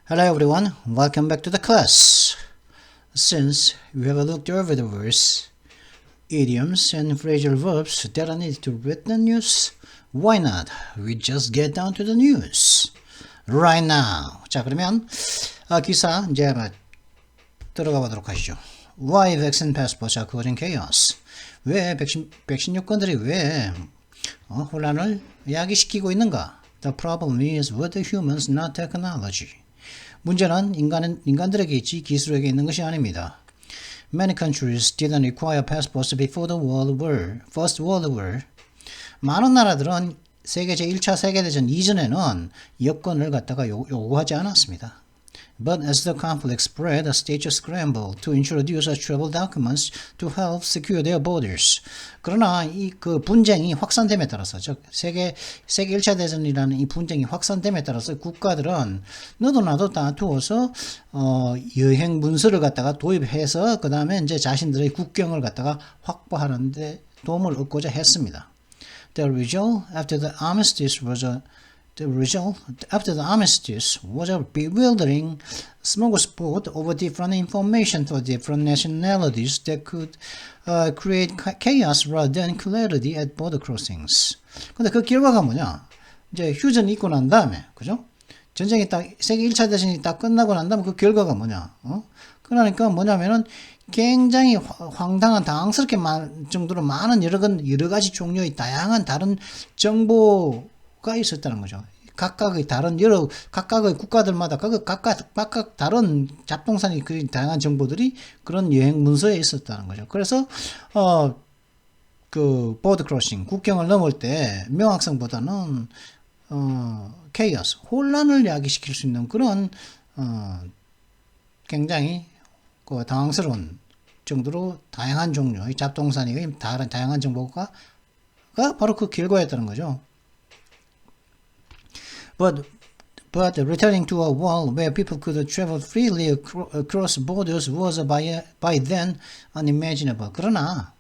Hello everyone, welcome back to the class. Since we have looked over the words, idioms and phrasal verbs that are needed to read the news, why not we just get down to the news right now. 자, 그러면 기사 이제 들어가 보도록 하시죠. Why vaccine passports are causing chaos? 왜 백신 요건들이 왜 혼란을 야기시키고 있는가? The problem is with the humans, not technology. 문제는 인간들에게 있지 기술에게 있는 것이 아닙니다. Many countries didn't require passports before the First World War. 많은 나라들은 세계 제1차 세계대전 이전에는 여권을 갖다가 요구하지 않았습니다. But as the conflict spread, the states scrambled to introduce travel documents to help secure their borders. 그러나 그 분쟁이 확산됨에 따라서, 즉 세계 1차 대전이라는 이 분쟁이 확산됨에 따라서 국가들은 너도 나도 다투어서 여행 문서를 갖다가 도입해서 그 다음에 이제 자신들의 국경을 갖다가 확보하는데 도움을 얻고자 했습니다. The result after the armistice was a bewildering smorgasbord over different information for different nationalities that could create chaos rather than clarity at border crossings. 근데 그 결과가 뭐냐? 이제 휴전이 있고 난 다음에, 그죠? 전쟁이 딱, 세계 1차 대전이 딱 끝나고 난 다음에 그 결과가 뭐냐? 그러니까 뭐냐면은 굉장히 황당한, 당황스럽게 정도로 많은 여러 가지 종류의 다양한 다른 정보가 있었다는 거죠. 각각의 국가들마다 각각 다른 잡동사니 그 다양한 정보들이 그런 여행 문서에 있었다는 거죠. 그래서 그 보드 크로싱, 국경을 넘을 때 명확성보다는 케이오스, 혼란을 야기시킬 수 있는 그런 굉장히 그 당황스러운 정도로 다양한 종류의 잡동사니의 다양한 정보가 바로 그 결과였다는 거죠. But returning to a world where people could travel freely across borders was by then unimaginable. 그러나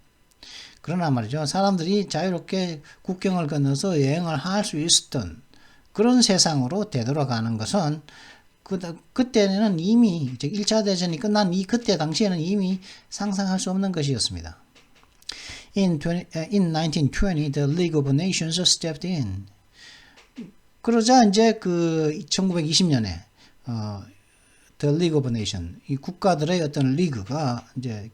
말이죠. 사람들이 자유롭게 국경을 건너서 여행을 할 수 있었던 그런 세상으로 되돌아가는 것은 그때는 이미 1차 대전이 끝난 그때 당시에는 이미 상상할 수 없는 것이었습니다. In 1920, the League of Nations stepped in. 그러자 이제 그 1920년에 The League of Nations, 이 국가들의 어떤 리그가 이제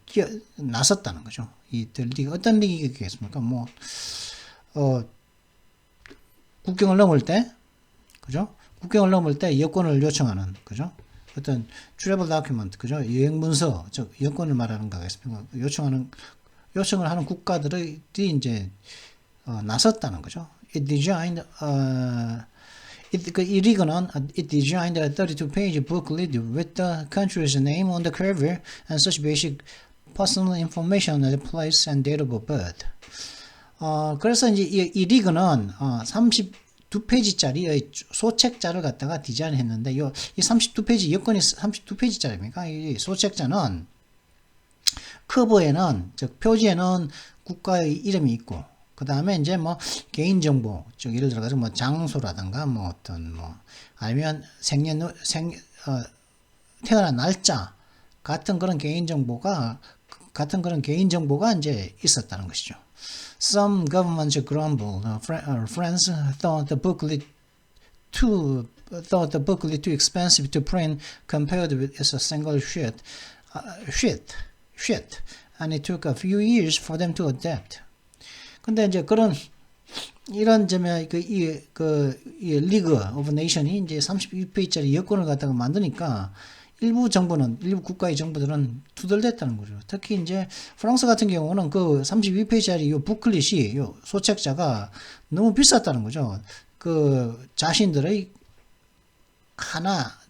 나섰다는 거죠. 이 리그 어떤 리그겠습니까? 뭐 국경을 넘을 때, 그죠? 국경을 넘을 때 여권을 요청하는, 그죠? 어떤 트래블 다큐먼트, 그죠? 여행 문서, 즉 여권을 말하는 거겠습니까? 요청을 하는 국가들이 이제 나섰다는 거죠. It designed 이 리그는 it designed a 32-page booklet with the country's name on the cover and such basic personal information as place and date of birth. 그래서 이제 이 리그는 32페이지짜리의 소책자를 갖다가 디자인했는데 이 32페이지 여건이 32페이지짜리입니까? 이 소책자는 커버에는 즉 표지에는 국가의 이름이 있고 그 다음에 이제 뭐 개인정보, 즉 예를 들어서 뭐 장소라든가 뭐 어떤 뭐 아니면 태어난 날짜 같은 그런 개인정보가 이제 있었다는 것이죠. Some governments grumbled. France thought the booklet too expensive to print compared with its a single sheet, and it took a few years for them to adapt. 근데 이제 이런 점에 이 리그 오브 네이션이 이제 32페이지짜리 여권을 갖다가 만드니까 일부 국가의 정부들은 투덜댔다는 거죠. 특히 이제 프랑스 같은 경우는 그 32페이지짜리 요 부클릿이 요 소책자가 너무 비쌌다는 거죠. 그 자신들의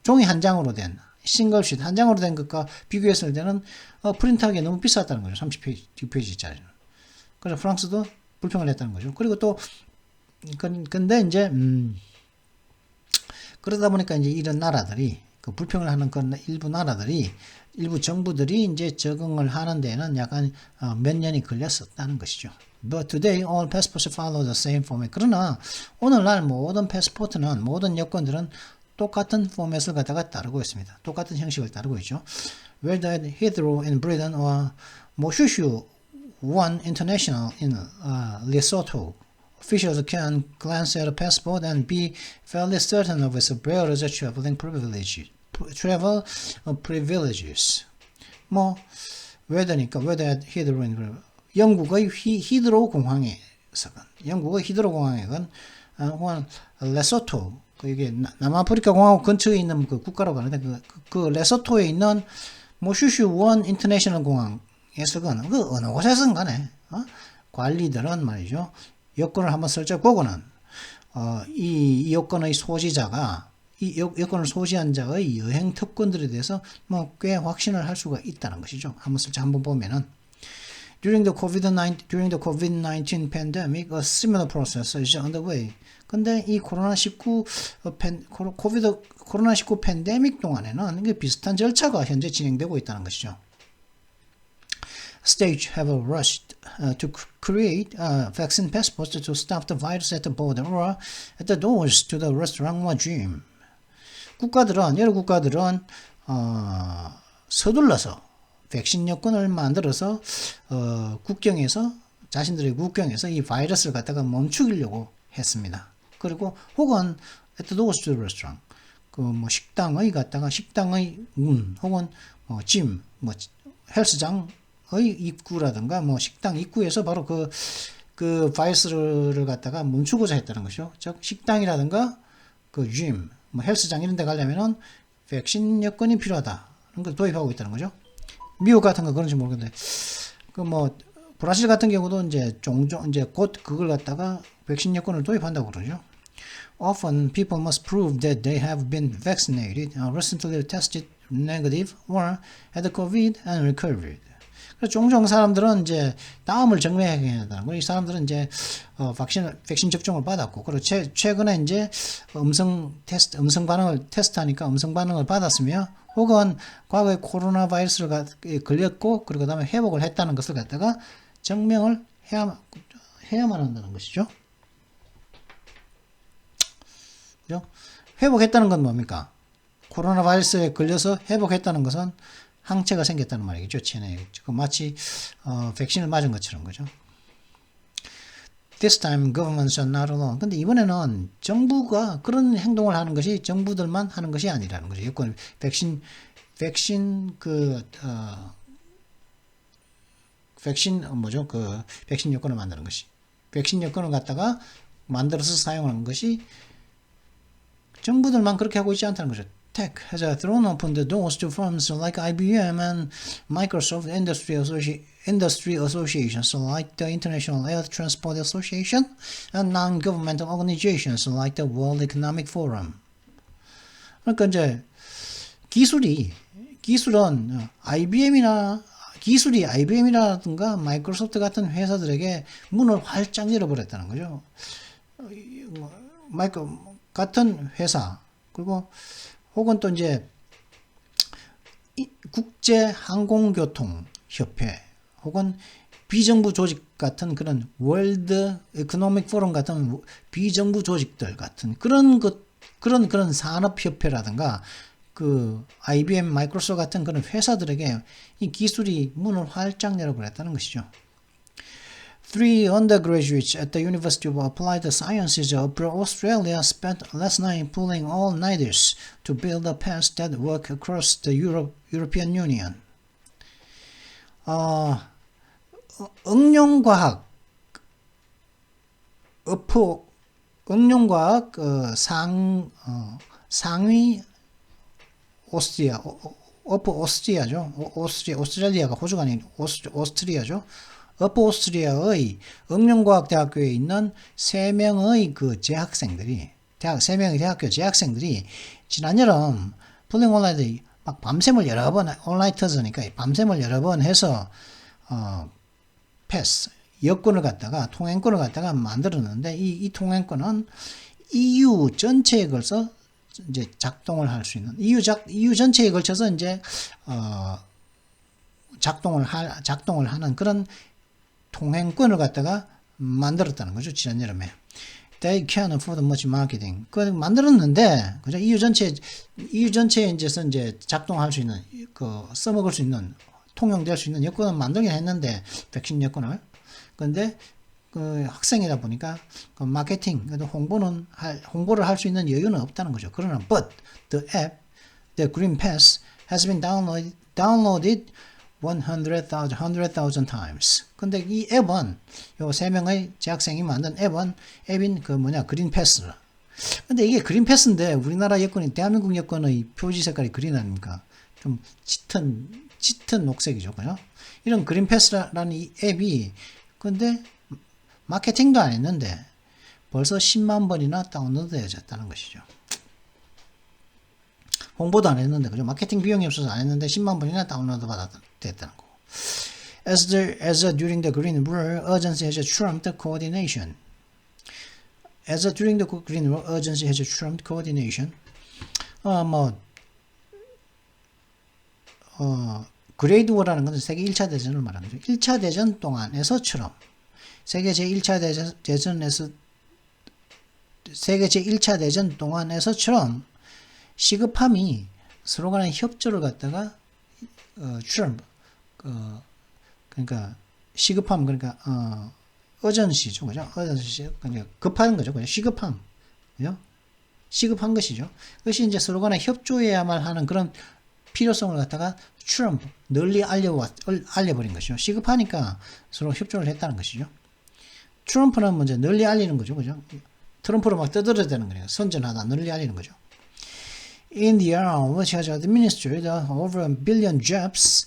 종이 한 장으로 된 싱글sheet 한 장으로 된 것과 비교했을 때는 프린트하기 너무 비쌌다는 거죠. 32페이지짜리는. 그래서 프랑스도 불평을 했다는 거죠. 그리고 또 근데 이제 그러다 보니까 이제 이런 나라들이 그 불평을 하는 그런 일부 정부들이 이제 적응을 하는 데는 약간 몇 년이 걸렸었다는 것이죠. But today all passports follow the same format. 그러나 오늘날 모든 패스포트는 모든 여권들은 똑같은 포맷을 갖다가 따르고 있습니다. 똑같은 형식을 따르고 있죠. Whether at Heathrow in Britain or Moshushu One International in Lesotho, officials can glance at a passport and be fairly certain of its bearer's travel privileges. 뭐 whether니까 whether at Heathrow in Britain, 영국의 히드로우 공항에서건, 영국의 히드로우 공항에건 혹은 레소토, 이게 남아프리카 공화국 근처에 있는 그 국가라고 하는데 그 레소토에 있는 모슈슈 원 인터내셔널 공항에서건 그 어느 곳에서건 간에 관리들은 말이죠. 여권을 한번 슬쩍 보고는 이 여권의 소지자가 이 여권을 소지한 자의 여행 특권들에 대해서 뭐 꽤 확신을 할 수가 있다는 것이죠. 한번 슬쩍 한번 보면은 During the COVID-19 pandemic, a similar process is underway. 근데 이 코로나19 팬데믹 동안에는 비슷한 절차가 현재 진행되고 있다는 것이죠. States have rushed to create vaccine passports to stop the virus at the border or at the doors to the restaurant or gym. 여러 국가들은 서둘러서 백신 여권을 만들어서 국경에서 자신들의 국경에서 이 바이러스를 갖다가 멈추려고 했습니다. 그리고 혹은 at the doors to the restaurant, 뭐 식당의 문 혹은 짐, 헬스장의 입구라든가 뭐 식당 입구에서 바로 그 바이러스를 갖다가 멈추고자 했다는 것이죠. 즉 식당이라든가 그 짐, 뭐 헬스장 이런 데 가려면은 백신 여권이 필요하다는 걸 도입하고 있다는 거죠. 미국 같은 거 그런지 모르겠는데 브라질 같은 경우도 이제 종종 곧 그걸 갖다가 백신 여권을 도입한다고 그러죠. Often people must prove that they have been vaccinated, recently tested negative, or had COVID and recovered. 그래서 종종 사람들은 이제 다음을 증명해야 된다는 거예요. 이 사람들은 이제 백신 접종을 받았고, 그리고 최근에 이제 음성 반응을 테스트하니까 음성 반응을 받았으며, 혹은 과거에 코로나 바이러스를 걸렸고, 그리고 그다음에 회복을 했다는 것을 갖다가 증명을 해야만 한다는 것이죠. 그죠? 회복했다는 건 뭡니까? 코로나 바이러스에 걸려서 회복했다는 것은 항체가 생겼다는 말이겠죠. 체내에. 마치 백신을 맞은 것처럼 그죠. This time governments are not alone. 근데 이번에는 정부가 그런 행동을 하는 것이 정부들만 하는 것이 아니라는 거죠. 여권 백신 백신 여권을 만드는 것이. 백신 여권을 갖다가 만들어서 사용하는 것이 정부들만 그렇게 하고 있지 않다는 거죠. Tech has thrown open the doors to firms like IBM and Microsoft industry associations like the International Air Transport Association and non-governmental organizations like the World Economic Forum. 그러니까 이제 기술은 IBM이라든가 마이크로소프트 같은 회사들에게 문을 활짝 열어버렸다는 거죠. 같은 회사, 그리고 혹은 또 이제 국제항공교통협회, 혹은 비정부 조직 같은 그런 월드 에코노믹 포럼 같은 비정부 조직들 같은 그런 산업협회라든가 그 IBM, 마이크로소프트 같은 그런 회사들에게 이 기술이 문을 활짝 열어버렸다는 것이죠. 3 undergraduates at the University of Applied Sciences of Australia spent last night pulling all-nighters to build a pass that work across the European Union. 응용과학 상위 오스트리아가 호주가 아닌 오스트리아죠. 오스트리아의 응용과학대학교에 있는 3명의 그 세 명의 대학교 재학생들이 지난 여름 풀링 온라인에 막 밤샘을 여러 번 온라인 터즈니까 밤샘을 여러 번 해서 패스 통행권을 갖다가 만들었는데 이 통행권은 EU 전체에 걸쳐 이제 작동을 할 수 있는 EU 전체에 걸쳐서 이제 작동을 하는 그런 통행권을 갖다가 만들었다는 거죠. 지난 여름에. they can't afford much marketing. 그 만들었는데 그죠? EU 전체에 이제 작동할 수 있는 그 써먹을 수 있는 통용될 수 있는 여건을 만들긴 했는데 백신 여건을. 근데 그 학생이다 보니까 그 마케팅, 홍보를 할 수 있는 여유는 없다는 거죠. 그러나 but the app, the Green Pass has been downloaded 100,000 times. 근데 이 앱은 요 세 명의 재학생이 만든 앱인 그 그린 패스. 근데 이게 그린 패스인데 우리나라 여권이 대한민국 여권의 표지 색깔이 그린 아닙니까? 좀 짙은 녹색이죠, 그죠? 이런 그린 패스라는 이 앱이 근데 마케팅도 안 했는데 벌써 10만 번이나 다운로드 되어졌다는 것이죠. 홍보도 안 했는데, 그죠? 마케팅 비용이 없어서 안 했는데 10만 번이나 다운로드 됐다는 거고. As during the Green Rule, urgency has trumped coordination. During the Green Rule, urgency has trumped coordination. 그레이드 워라는 것은 세계 1차 대전을 말하는 거죠. 1차 대전 동안에서처럼 세계 제1차 대전 동안에서처럼 시급함이 서로 간의 협조를 갖다가 그러니까 시급함 urgency죠, 그죠? urgency 그러니까 급한 거죠, 그죠? 시급함, 그죠? 시급한 것이죠. 그것이 이제 서로 간에 협조해야만 하는 그런 필요성을 갖다가 널리 알려버린 것이죠. 시급하니까 서로 협조를 했다는 것이죠. 트럼프는 먼저 널리 알리는 거죠, 그죠? 트럼프로 막 떠들어야 되는 거니까 선전하다 널리 알리는 거죠. India, which has administered over 1 billion jabs,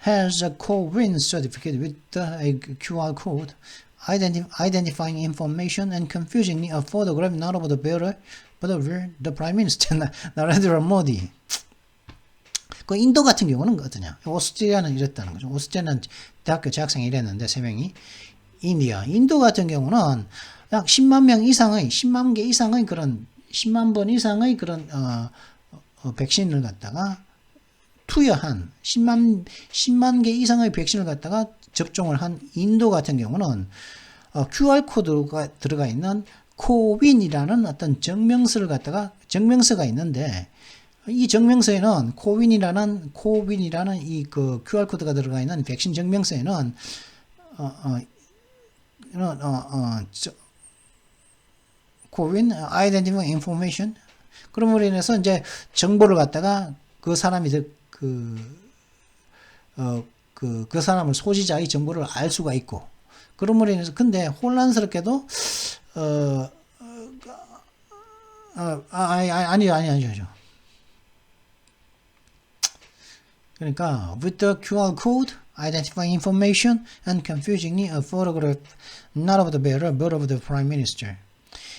has a co-win certificate with a QR code identifying information and confusingly a photograph not of the bearer but of the Prime Minister, Narendra Modi. 그 인도 같은 경우는 어떠냐? 오스트리아는 이랬다는 거죠. 오스트리아는 대학교 재학생이 이랬는데 3명이 인도 같은 경우는 약 10만 명 이상의 10만 개 이상의 그런 10만 번 이상의 그런 백신을 갖다가 투여한 10만 개 이상의 백신을 갖다가 접종을 한 인도 같은 경우는 QR 코드가 들어가 있는 코윈이라는 어떤 정명서가 있는데 이 정명서에는 코윈이라는 이 그 QR 코드가 들어가 있는 백신 정명서에는 코윈 아이덴티파이 인포메이션 그럼으로 인해서 이제 정보를 갖다가 그 사람이 그 사람을 소지자의 정보를 알 수가 있고 그럼으로 인해서 근데 혼란스럽게도 아니죠. 그러니까 with the QR code identifying information and confusingly a photograph not of the bearer but of the Prime Minister.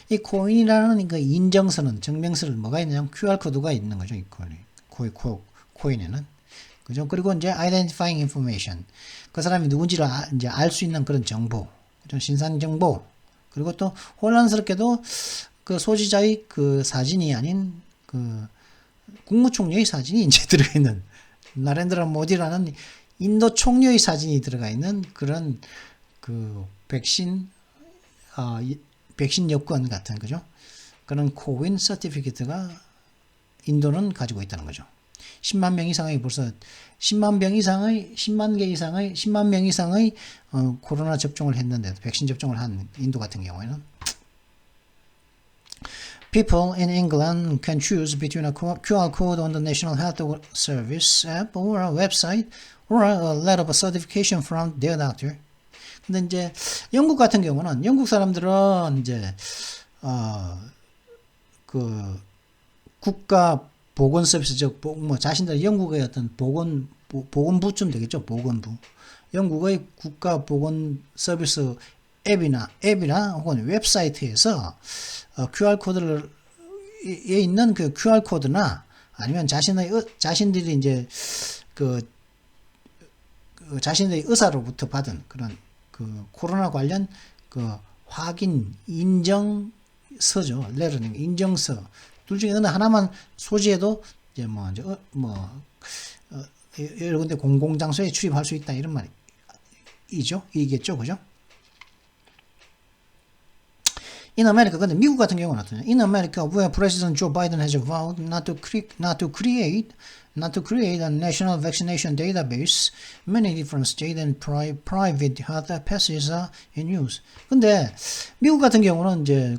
이 코인이라는 그 인정서는 정명서는 뭐가 있냐면 QR 코드가 있는 거죠. 이 코인에는 그죠? 그리고 이제 identifying information 그 사람이 누군지를 이제 알 수 있는 그런 정보, 그죠? 신상 정보 그리고 또 혼란스럽게도 그 소지자의 그 사진이 아닌 그 국무총리의 사진이 이제 들어가 있는 나렌드라 모디라는 인도 총리의 사진이 들어가 있는 그런 그 백신 여권 같은 거죠. 그런 코윈 서티피케트가 인도는 가지고 있다는 거죠. 10만 명 이상의 벌써 10만 명 이상의 코로나 접종을 했는데 백신 접종을 한 인도 같은 경우에는 People in England can choose between a QR code on the National Health Service app or a website or a letter of certification from their doctor. 근데 이제 영국 같은 경우는 영국 사람들은 이제 그 국가 보건 서비스 뭐 자신들 영국의 어떤 보건부쯤 되겠죠. 보건부. 영국의 국가 보건 서비스 앱이나 혹은 웹사이트에서 QR 코드를 에 있는 그 QR 코드나 아니면 자신들이 이제 자신들의 의사로부터 받은 그런 그 코로나 관련 그 확인 인정서죠. 레터닝 인정서 둘 중에 어느 하나만 소지해도 이제 여러 군데 공공장소에 출입할 수 있다 이런 말이죠. 이겠죠, 그죠? In America, 근데 미국 같은 경우는 어떠냐? In America, where President Joe Biden has vowed not to create a national vaccination database, many different state and private health passes are in use. 근데 미국 같은 경우는 이제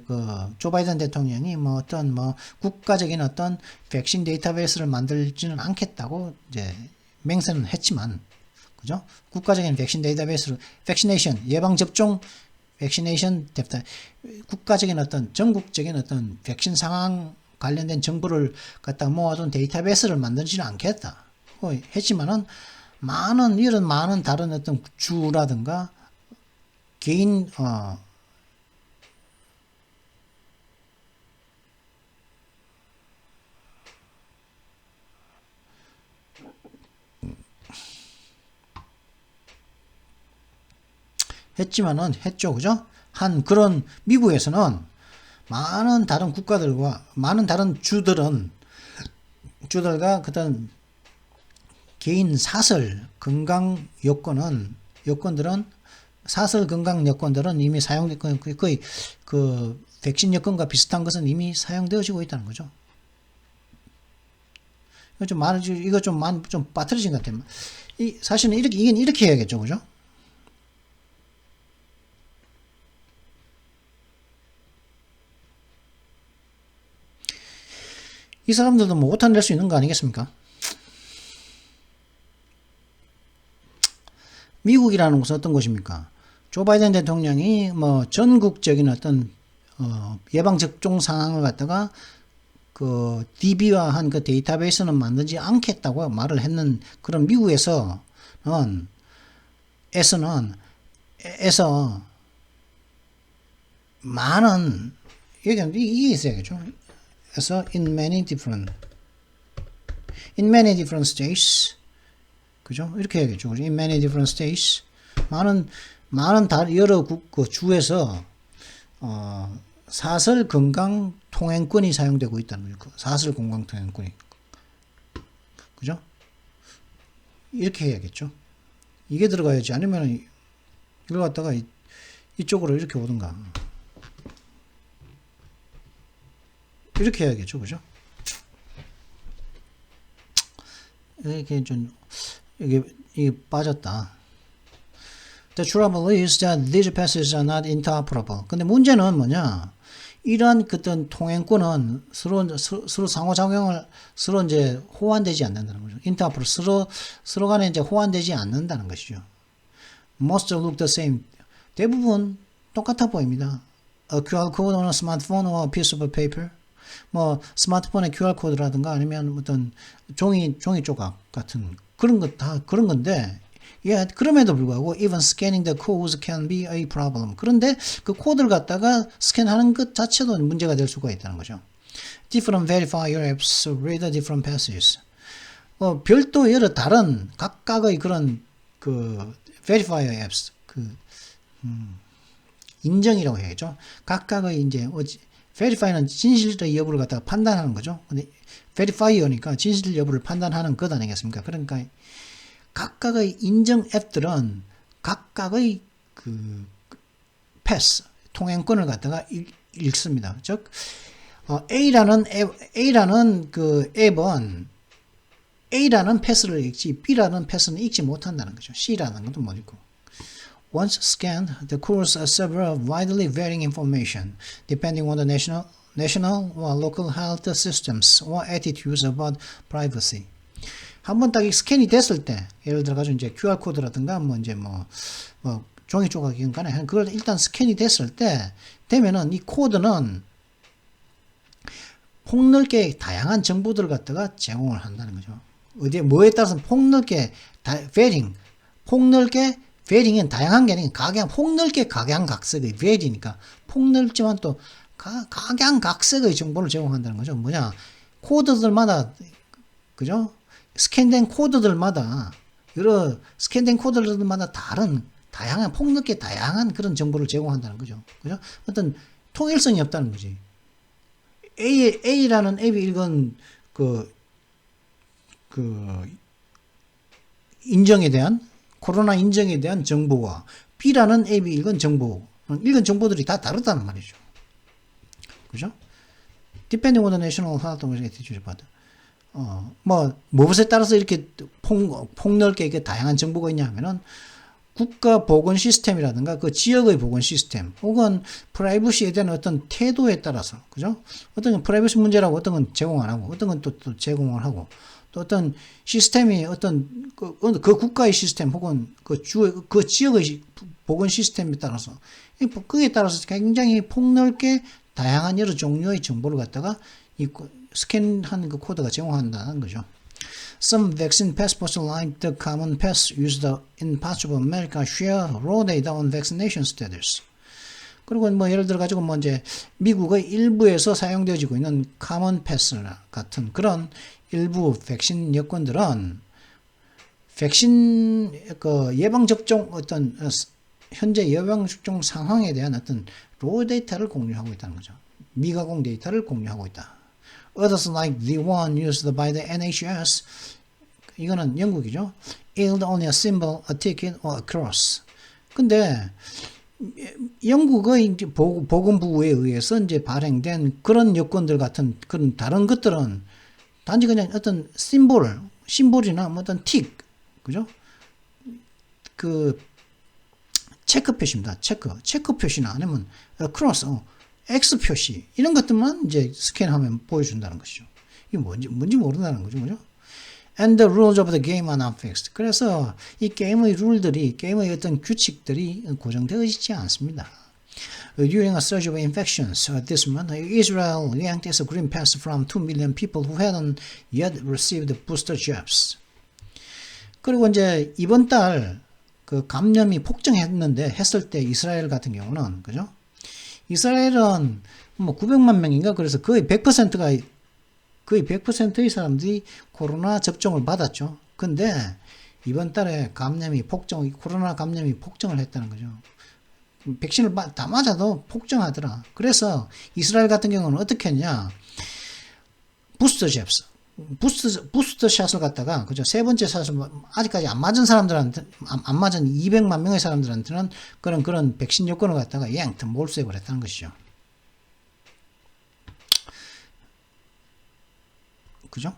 조 바이든 대통령이 뭐 어떤 뭐 국가적인 어떤 백신 데이터베이스를 만들지는 않겠다고 이제 맹세는 했지만, 그죠? 국가적인 백신 데이터베이스를 백시네이션 예방 접종 백시네이션 데이터 국가적인 어떤 전국적인 어떤 백신 상황 관련된 정보를 갖다 모아둔 데이터베이스를 만들지는 않겠다 했지만은 이런 많은 다른 어떤 주라든가 개인 했죠, 그죠? 그런 미국에서는 많은 다른 국가들과 많은 다른 주들과 그런 개인 사설 건강 여건들은 사설 건강 여건들은 이미 사용됐고 거의 그 백신 여건과 비슷한 것은 이미 사용되어지고 있다는 거죠. 이거 좀 빠뜨려진 것 같아요. 사실은 이렇게 해야겠죠, 그죠? 이 사람들도 뭐 오탄 낼 수 있는 거 아니겠습니까? 미국이라는 곳은 어떤 곳입니까? 조 바이든 대통령이 뭐 전국적인 어떤 예방 접종 상황을 갖다가 그 DB화한 그 데이터베이스는 만들지 않겠다고 말을 했는 그런 미국에서 많은 이게 있어야겠죠. 그래서 in many different states, 그죠? 이렇게 해야겠죠. in many different states, 많은 여러 주에서 사설 건강 통행권이 사용되고 있다는 거죠. 사설 건강 통행권이, 그죠? 이렇게 해야겠죠. 이게 들어가야지. 아니면 이걸 갖다가 이쪽으로 이렇게 오든가. 이렇게 해야겠죠, 그죠? 이게 빠졌다. The trouble is that these passes are not interoperable. 근데 문제는 뭐냐? 이러한 그떤 통행권은 서로 상호작용을 이제 호환되지 않는다는 거죠. interoperable 서로 간에 이제 호환되지 않는다는 것이죠. Most look the same. 대부분 똑같아 보입니다. A QR code on a smartphone or a piece of paper. 뭐 스마트폰의 QR 코드라든가 아니면 어떤 종이 조각 같은 그런 것 다 그런 건데, 그럼에도 불구하고 even scanning the codes can be a problem. 그런데 그 코드를 갖다가 스캔하는 것 자체도 문제가 될 수가 있다는 거죠. Different verifier apps read different passes. 별도 여러 다른 각각의 그런 그 verifier apps 인정이라고 해야죠. 각각의 이제 verify는 진실의 여부를 갖다가 판단하는 거죠. 근데 verifier니까 진실 여부를 판단하는 것 아니겠습니까? 그러니까 각각의 인정 앱들은 각각의 그 패스 통행권을 갖다가 읽습니다. 즉 A라는 그 앱은 A라는 패스를 읽지 B라는 패스는 읽지 못한다는 거죠. C라는 것도 못 읽고. Once scanned, the codes are several widely varying information, depending on the national or local health systems or attitudes about privacy. 한번 딱 스캔이 됐을 때, 예를 들어 가지고 이제 QR 코드라든가 뭐 이제 뭐 종이 조각이건 간에 그걸 일단 스캔이 됐을 때 되면은 이 코드는 폭넓게 다양한 정보들을 갖다가 제공을 한다는 거죠. 뭐에 따라서 폭넓게 베링은 다양한 게 아니라 폭넓게 각양각색의 베리니까 폭넓지만 또 각양각색의 정보를 제공한다는 거죠. 뭐냐? 코드들마다, 그죠? 스캔된 코드들마다 다양한 폭넓게 다양한 그런 정보를 제공한다는 거죠. 그죠? 어떤 통일성이 없다는 거지. A라는 앱이 읽은 인정에 대한 코로나 인정에 대한 정보와 B라는 앱이 읽은 정보들이 다 다르다는 말이죠. 그죠? Depending on the national attitude. 무엇에 따라서 이렇게 폭넓게 이렇게 다양한 정보가 있냐 하면은 국가 보건 시스템이라든가 그 지역의 보건 시스템 혹은 프라이버시에 대한 어떤 태도에 따라서 그죠? 어떤 건 프라이버시 문제라고 어떤 건 제공 안 하고 어떤 건 또 제공을 하고 또 어떤 시스템이 어떤 그 국가의 시스템 혹은 그 지역의 보건 시스템에 따라서 그에 따라서 굉장히 폭넓게 다양한 여러 종류의 정보를 갖다가 이 스캔한 그 코드가 제공한다는 거죠. Some vaccine passports like the common pass used in parts of America share raw data on vaccination status. 그리고 예를 들어 가지고 이제 미국의 일부에서 사용되어지고 있는 common pass 같은 그런 일부 백신 여권들은 백신 예방 접종 어떤 현재 예방 접종 상황에 대한 어떤 raw 데이터를 공유하고 있다는 거죠. 미가공 데이터를 공유하고 있다. Others like the one used by the NHS 이거는 영국이죠. Yield only a symbol, a ticket, or a cross. 근데 영국의 이제 보건부에 의해서 이제 발행된 그런 여권들 같은 그런 다른 것들은 단지 그냥 어떤 심볼이나 어떤 틱, 그죠? 그 체크 표시입니다. 체크 표시나 아니면 크로스, X 표시 이런 것들만 이제 스캔하면 보여준다는 것이죠. 이게 뭔지 모른다는 거죠, 그죠? And the rules of the game are not fixed. 그래서 이 게임의 룰들이 게임의 어떤 규칙들이 고정되어 있지 않습니다. During a surge of infections this month, Israel yanked its green pass from 2 million people who hadn't yet received booster jabs. 그리고 이제 이번 달 그 감염이 했을 때 이스라엘 같은 경우는 그죠? 이스라엘은 900만 명인가 그래서 거의 100%의 사람들이 코로나 접종을 받았죠. 근데 이번 달에 코로나 감염이 폭증을 했다는 거죠. 백신을 다 맞아도 폭증하더라. 그래서 이스라엘 같은 경우는 어떻게 했냐? 부스터 샷을 갖다가 그죠? 세 번째 샷을 아직까지 안 맞은 사람들한테 안 맞은 200만 명의 사람들한테는 그런 백신 요건을 갖다가 몰수해 버렸다는 것이죠. 그죠?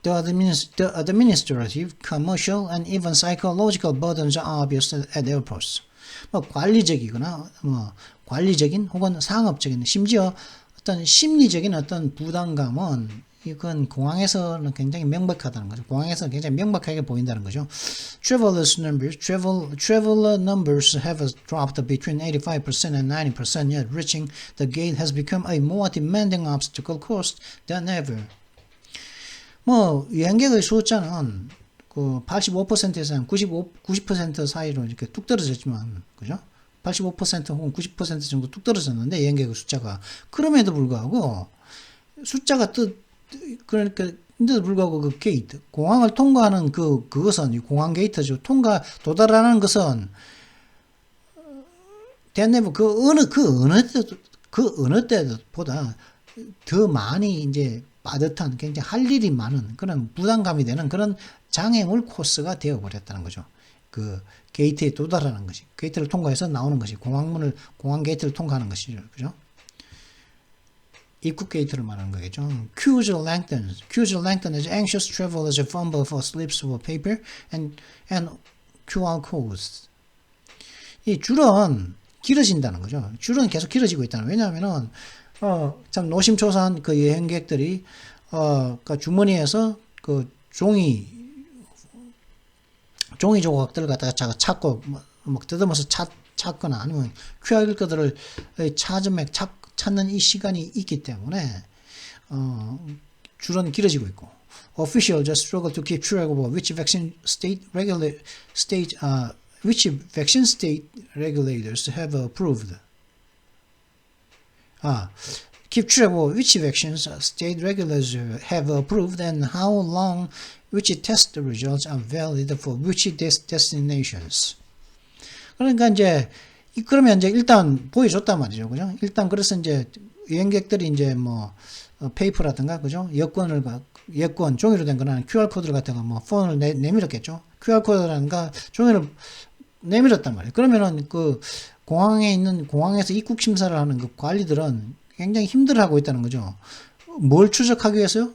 The administrative, commercial, and even psychological burdens are obvious at airports. 관리적인 혹은 상업적인 심지어 어떤 심리적인 어떤 부담감은 이건 공항에서는 굉장히 명백하다는 거죠. 공항에서는 굉장히 명백하게 보인다는 거죠. Traveler numbers have dropped between 85% and 90%, yet reaching the gate has become a more demanding obstacle course than ever. 여행객의 숫자는 그 85%에서 90% 사이로 이렇게 뚝 떨어졌지만, 그죠? 85% 혹은 90% 정도 뚝 떨어졌는데, 여행객의 숫자가. 그럼에도 불구하고, 근데도 불구하고 그 게이트, 공항을 통과하는 그것은, 공항 게이트죠. 도달하는 것은, 대내부 그 어느 때보다 더 많이 이제 빠듯한 굉장히 할 일이 많은 그런 부담감이 되는 그런 장애물 코스가 되어버렸다는 거죠. 그 게이트에 도달하는 것이, 게이트를 통과해서 나오는 것이, 공항 게이트를 통과하는 것이죠. 그죠? 입국 게이트를 말하는 거겠죠. Queues lengthen as anxious travelers fumble for slips of paper and QR codes. 이 줄은 길어진다는 거죠. 줄은 계속 길어지고 있다는. 왜냐하면은 참 노심초사한 그 여행객들이 그 주머니에서 그 종이 조각들을 갖다가 찾고 뜯으면서 찾거나 아니면 QR 코드를 찾는 이 시간이 있기 때문에 줄은 길어지고 있고. Officials just struggle to keep track of which vaccine state regulators have approved. Keep track of which vaccines state regulators have approved and how long which test results are valid for which destinations. 그러니까 그러면 일단 보여줬단 말이죠. 그죠? 일단 그래서 여행객들이 페이퍼라든가, 그죠? 여권, 종이로 된 거나 QR코드를 갖다가 폰을 내밀었겠죠? QR코드라든가 종이를 내밀었단 말이에요. 그러면은 공항에서 입국 심사를 하는 그 관리들은 굉장히 힘들어하고 있다는 거죠. 뭘 추적하기 위해서요?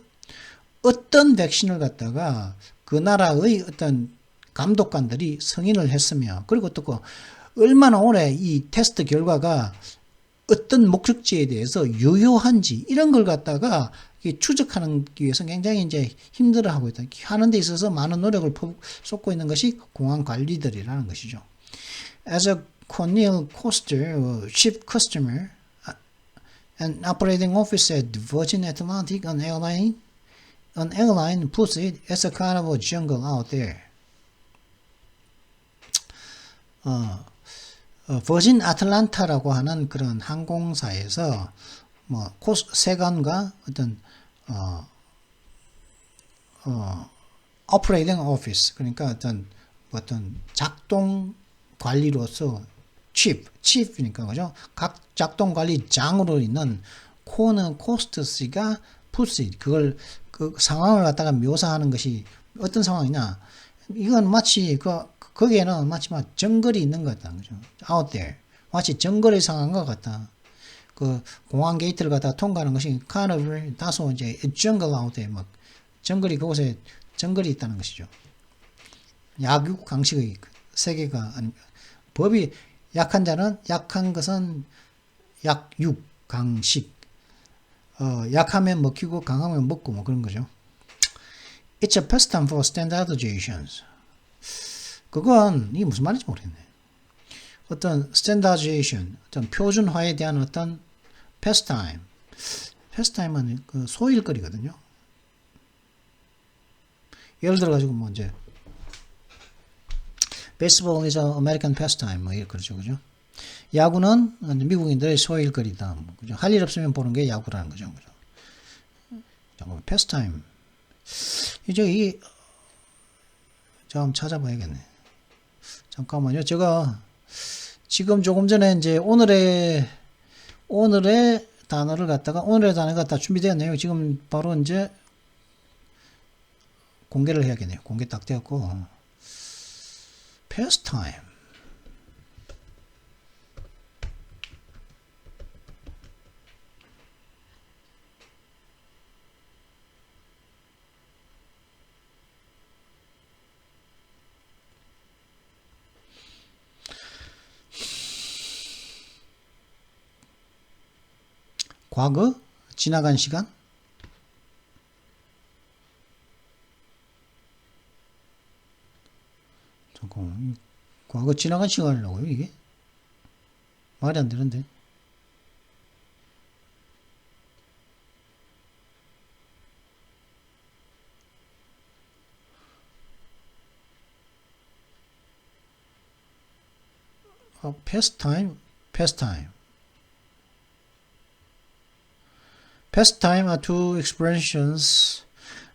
어떤 백신을 갖다가 그 나라의 어떤 감독관들이 승인을 했으며, 그리고 또 얼마나 오래 이 테스트 결과가 어떤 목적지에 대해서 유효한지 이런 걸 갖다가 추적하는 위해서 굉장히 이제 힘들어하고 있다. 하는 데 있어서 많은 노력을 쏟고 있는 것이 공항 관리들이라는 것이죠. As a Cornel Koster, chief customer and operating officer at Virgin Atlantic, an airline puts it as a kind of a jungle out there. 버진 아틀란타라고 하는 그런 항공사에서 뭐 세관과 어떤 operating office, 그러니까 어떤 작동 관리로서 chief이니까 그죠? 각 작동 관리장으로 있는 코스트스가 푸시, 그걸 그 상황을 갖다가 묘사하는 것이 어떤 상황이냐? 이건 마치 거기에는 마치 정글이 있는 것 같다, 그죠? Out there, 마치 정글의 상황과 같다. 그 공항 게이트를 갖다 통과하는 것이 kind of 다소 이제 jungle out there, 막 정글이 그곳에 정글이 있다는 것이죠. 약육 강식의 세계가 아니, 법이 약한 자는 약한 것은 약육 강식. 약하면 먹히고 강하면 먹고 뭐 그런 거죠. It's a pastime for standardizations. 그건 이게 무슨 말인지 모르겠네. 어떤 standardization, 어떤 표준화에 대한 어떤 pastime. pastime은 그 소일거리거든요. 예를 들어 가지고 뭐 이제 baseball is an American pastime 뭐 이렇게 그러죠, 그죠? 야구는 미국인들의 소일거리다. 뭐, 그죠? 할 일 없으면 보는 게 야구라는 거죠, 그죠? 잠깐만, pastime. 이제 한번 찾아봐야겠네. 잠깐만요. 제가 지금 조금 전에 이제 오늘의 단어를 갖다가 준비되었네요. 지금 바로 이제 공개를 해야겠네요. 공개 딱 되었고. pastime. 과거, 지나간 시간. 잠깐만, 과거 지나간 시간이라고요, 이게? 말이 안 되는데. past time. Past time are two expressions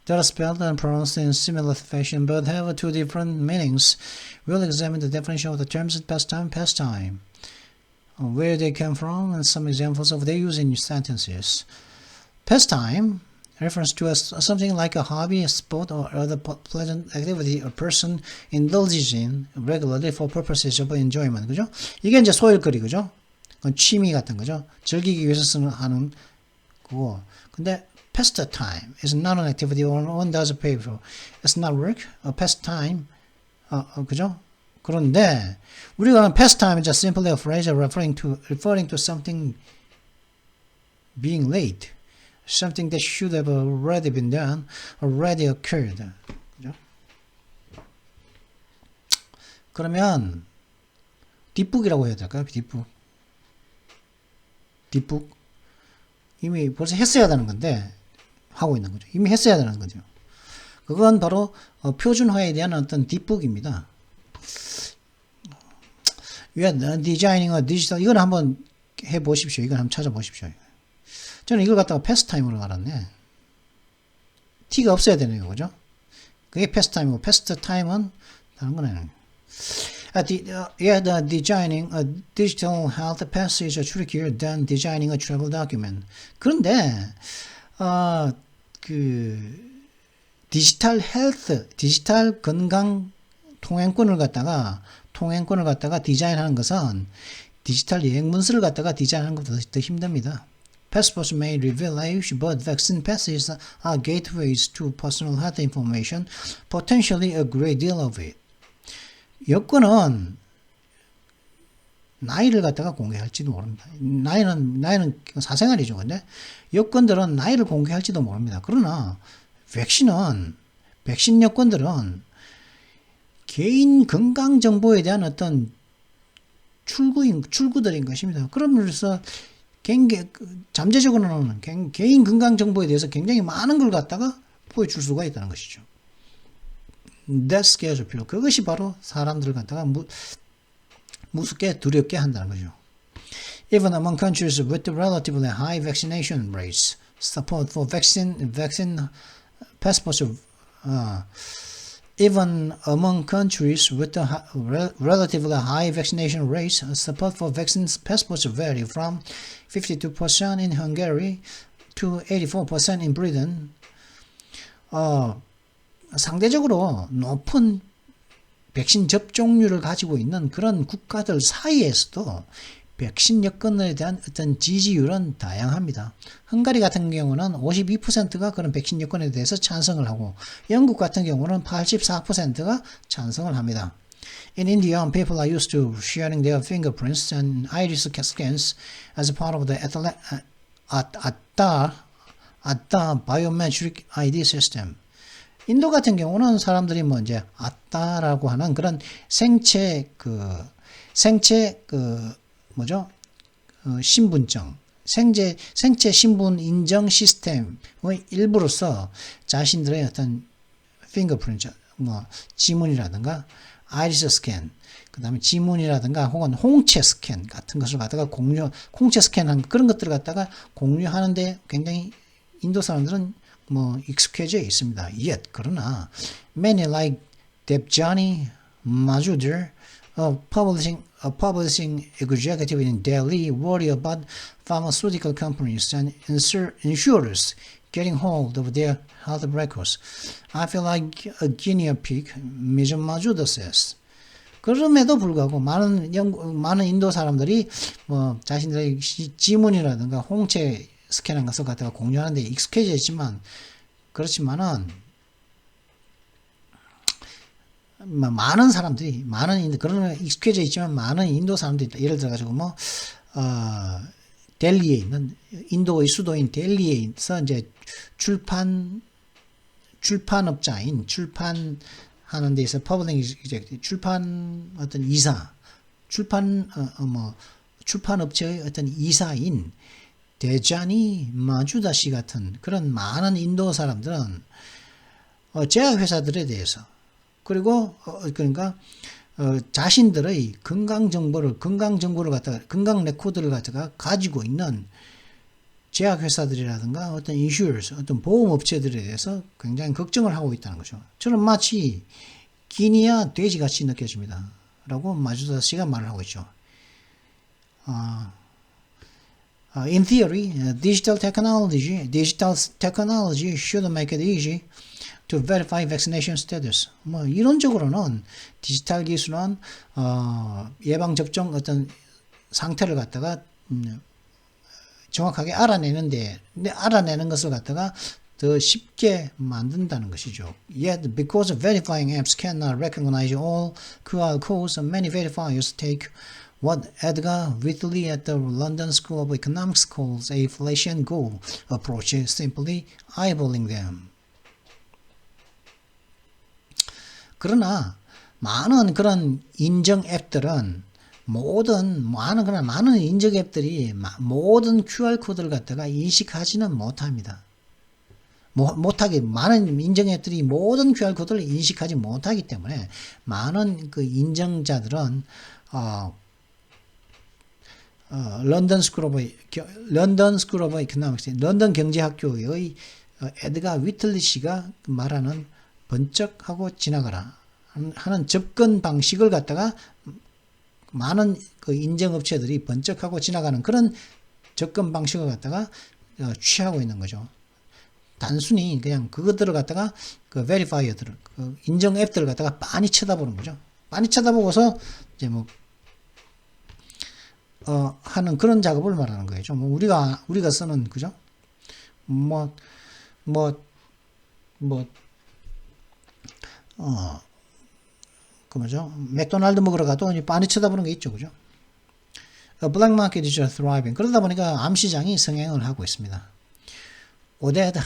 that are spelled and pronounced in similar fashion but have two different meanings. We'll examine the definition of the terms past time, where they come from, and some examples of their use in sentences. Pastime refers to something like a hobby, a sport, or other pleasant activity a person indulges in regularly for purposes of enjoyment. 그죠? 이게 이제 소일거리, 그죠? 그건 취미 같은 거죠. 즐기기 위해서 하는 거고. 근데 pastime is not an activity one does pay for. It's not work. Pastime, 그죠? 그런데 우리가 pastime is just simply a phrase referring to something being late. Something that should have already been done, already occurred. 그죠? 그러면 뒷북이라고 해야 될까요? 뒷북. 이미 벌써 했어야 되는 건데 하고 있는 거죠. 이미 했어야 되는 거죠. 그건 바로 표준화에 대한 어떤 뒷북입니다. 디자이닝 디지털 이건 한번 해보십시오. 이건 한번 찾아보십시오. 저는 이걸 갖다가 패스타임으로 알았네. T가 없어야 되네요. 그죠? 그게 패스타임이고 패스타임은 다른 거네. The designing a digital health pass is trickier than designing a travel document. 그런데 디지털 건강 통행권을 갖다가 디자인하는 것은 디지털 여행 문서를 갖다가 디자인하는 것보다 더 힘듭니다. passports may reveal age, but vaccine passes are gateways to personal health information, potentially a great deal of it. 여권은 나이를 갖다가 공개할지도 모릅니다. 나이는 사생활이죠. 근데 여권들은 나이를 공개할지도 모릅니다. 그러나 백신 여권들은 개인 건강 정보에 대한 어떤 출구들인 것입니다. 그러면서 잠재적으로는 개인 건강 정보에 대해서 굉장히 많은 걸 갖다가 보여줄 수가 있다는 것이죠. That scares people. 그것이 바로 사람들을 갖다가 무섭게 두렵게 한다는 거죠. Even among countries with relatively high vaccination rates, support for vaccine passports. Even among countries with relatively high vaccination rates, support for vaccine passports vary from 52% in Hungary to 84% in Britain. 상대적으로 높은 백신 접종률을 가지고 있는 그런 국가들 사이에서도 백신 여건에 대한 어떤 지지율은 다양합니다. 헝가리 같은 경우는 52%가 그런 백신 여건에 대해서 찬성을 하고 영국 같은 경우는 84%가 찬성을 합니다. In India, people are used to sharing their fingerprints and iris scans as part of the Aadhaar biometric ID system. 인도 같은 경우는 사람들이 이제 아따라고 하는 그런 생체 신분증, 생체 신분 인정 시스템의 일부로서 자신들의 어떤 핑거프린트, 지문이라든가 아이리스 스캔, 그 다음에 지문이라든가 혹은 홍채 스캔 같은 것을 갖다가 홍채 스캔한 그런 것들을 갖다가 공유하는데 굉장히 인도 사람들은 익숙해져 있습니다. Yet, 그러나 many like Debjani Majumdar, a publishing executive in Delhi, worry about pharmaceutical companies and insurers getting hold of their health records. I feel like a guinea pig, Mr. Majumdar says. 그럼에도 불구하고 많은 인도 사람들이 자신들의 지문이라든가 홍채 스캔한 것을 갖다가 공유하는데 익숙해져 있지만 그렇지만은 많은 사람들이 그런 익숙해져 있지만 많은 인도 사람들이 예를 들어 가지고 델리에 있는 인도의 수도인 델리에서 이제 출판업자인 출판하는 데서 퍼블릭 출판 어떤 이사 출판업체의 어떤 이사인 데자니 마주다 씨 같은 그런 많은 인도 사람들은 제약회사들에 대해서 그리고 그러니까 자신들의 건강 정보를 갖다가 건강 레코드를 갖다가 가지고 있는 제약회사들이라든가 어떤 인슈어스 어떤 보험업체들에 대해서 굉장히 걱정을 하고 있다는 거죠. 저는 마치 기니와 돼지같이 느껴집니다. 라고 마주다 씨가 말을 하고 있죠. In theory, digital technology should make it easy to verify vaccination status. 이론적으로는 디지털 기술은 예방 접종 어떤 상태를 갖다가 정확하게 알아내는 것을 갖다가 더 쉽게 만든다는 것이죠. Yet, because verifying apps cannot recognize all QR codes, many verifiers take what Edgar Whitley at the London School of Economics calls a flash and go approach, simply eyeballing them. 그러나 많은 그런 인증 앱들은 많은 인증 앱들이 모든 QR 코드를 갖다가 인식하지는 못합니다. 많은 인증 앱들이 모든 QR 코드를 인식하지 못하기 때문에 많은 그 인증자들은 런던 스쿨 오브 이코노믹스, 런던 경제학교의 에드가 위틀리 씨가 말하는 번쩍하고 지나가라 하는 접근 방식을 갖다가 많은 그 인증업체들이 번쩍하고 지나가는 그런 접근 방식을 갖다가 취하고 있는 거죠. 단순히 그냥 그것들을 갖다가 그 베리파이어들을 그 인증 앱들을 갖다가 많이 쳐다보는 거죠. 많이 쳐다보고서 이제 하는 그런 작업을 말하는 거예요. 뭐 우리가 쓰는 그죠? 뭐 뭐 뭐 그 뭐죠? 맥도날드 먹으러 가도 빤히 쳐다보는 게 있죠, 그죠? Black market is thriving. 그러다 보니까 암시장이 성행을 하고 있습니다. Odette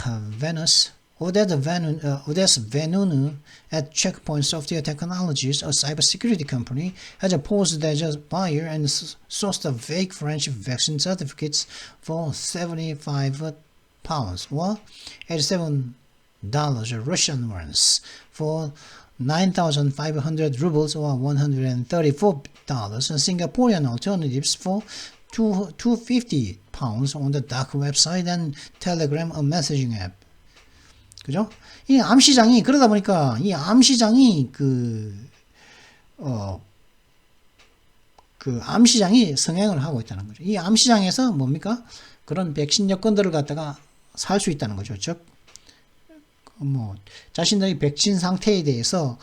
Venunu at Checkpoint Software Technologies, a cybersecurity company, has posed as a buyer and sourced fake French vaccine certificates for £75 or $87 Russian ones for 9,500 rubles or $134 and Singaporean alternatives for £250 on the dark website and Telegram, a messaging app. 그죠? 이 암시장이 그러다 보니까 이 암시장이 그 암시장이 성행을 하고 있다는 거죠. 이 암시장에서 뭡니까? 그런 백신 여권들을 갖다가 살 수 있다는 거죠. 즉, 뭐 자신들의 백신 상태에 대해서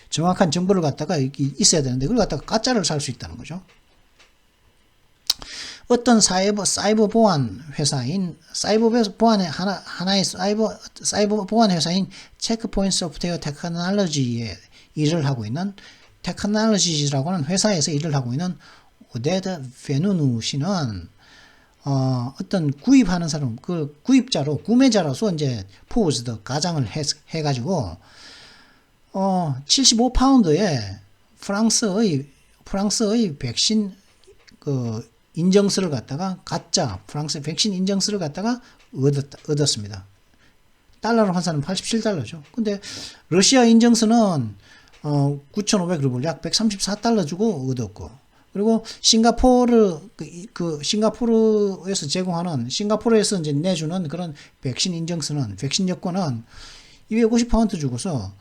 정확한 정보를 갖다가 있어야 되는데 그걸 갖다가 가짜를 살 수 있다는 거죠. 어떤 사이버 보안 회사인 사이버 보안 회사인 체크포인트 소프트웨어 테크놀로지에 일을 하고 있는 테크놀로지라고 하는 회사에서 일을 하고 있는 오데드 베누누 씨는 어떤 구입하는 사람, 그 구매자로서 이제 포우즈드 가장을 해가지고 75파운드에 프랑스의 백신 인증서를 갖다가 가짜 프랑스 백신 인증서를 갖다가 얻었습니다. 달러로 환산하면 87달러죠. 근데 러시아 인증서는 9,500루블 약 134달러 주고 얻었고, 그리고 싱가포르에서 싱가포르에서 이제 내주는 그런 백신 인증서는, 백신 여권은 250파운드 주고서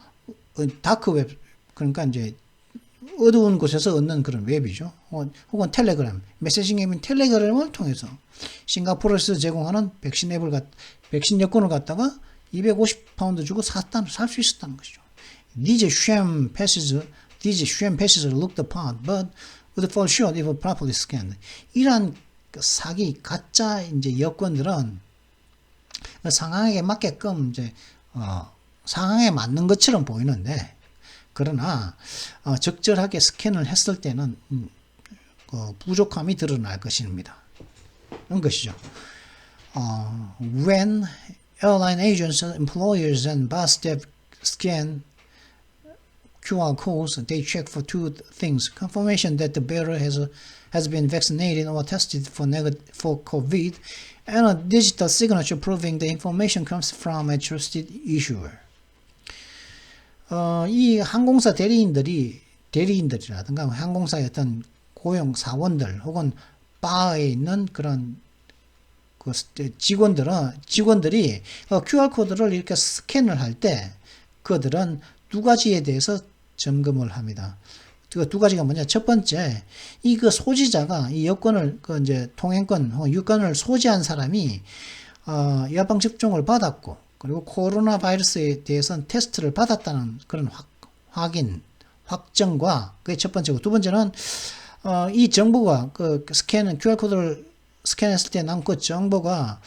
다크웹, 그러니까 이제 어두운 곳에서 얻는 그런 웹이죠. 혹은 텔레그램, 메시징 앱인 텔레그램을 통해서 싱가포르에서 제공하는 백신 여권을 갖다가 250파운드 주고 살 수 있었다는 것이죠. These sham passes look the part, but would fall short if properly scanned. 이러한 사기, 가짜 이제 여권들은 상황에 맞게끔 이제 상황에 맞는 것처럼 보이는데, 그러나 적절하게 스캔을 했을 때는 부족함이 드러날 것입니다. 그런 것이죠. When airline agents, employers, and bus staff scan QR codes, they check for two things: confirmation that the bearer has been vaccinated or tested for COVID, and a digital signature proving the information comes from a trusted issuer. 이 항공사 대리인들이라든가 항공사의 어떤 고용 사원들 혹은 바에 있는 그런 직원들이 QR코드를 이렇게 스캔을 할 때 그들은 두 가지에 대해서 점검을 합니다. 그 두 가지가 뭐냐? 첫 번째, 소지자가 이 여권을 이제 통행권 혹은 유권을 소지한 사람이 예방 접종을 받았고, 그리고 코로나 바이러스에 대해서는 테스트를 받았다는 그런 확정과, 그게 첫 번째고, 두 번째는 이 정보가 QR코드를 스캔했을 때 난 그 정보가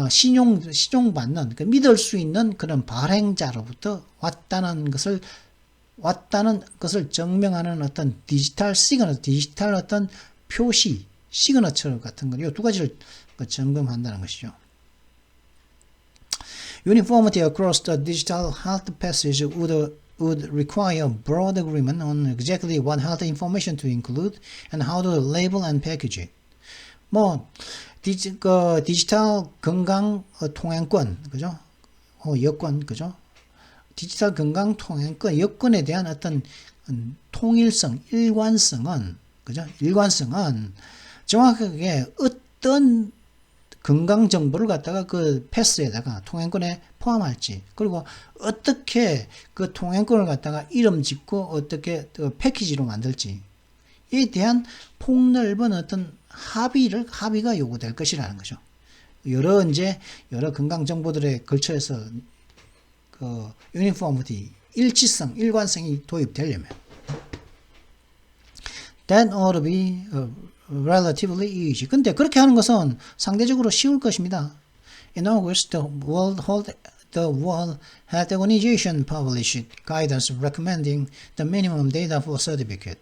신용받는, 믿을 수 있는 그런 발행자로부터 왔다는 것을 증명하는 어떤 디지털 어떤 표시, 시그너처 같은 거, 이 두 가지를 점검한다는 것이죠. Uniformity across the digital health passage would require broad agreement on exactly what health information to include and how to label and package it. 디지털 건강 통행권, 그죠? 여권, 그죠? 디지털 건강 통행권 여권에 대한 어떤 통일성, 일관성은, 그죠? 일관성은 정확하게 어떤 건강 정보를 갖다가 그 패스에다가 통행권에 포함할지, 그리고 어떻게 그 통행권을 갖다가 이름 짓고 어떻게 패키지로 만들지에 대한 폭넓은 어떤 합의가 요구될 것이라는 거죠. 여러 건강 정보들에 걸쳐서 유니포미티, 일치성, 일관성이 도입되려면. That ought to be relatively easy. 근데 그렇게 하는 것은 상대적으로 쉬울 것입니다. In August, the World Health Organization published guidance recommending the minimum data for certificate.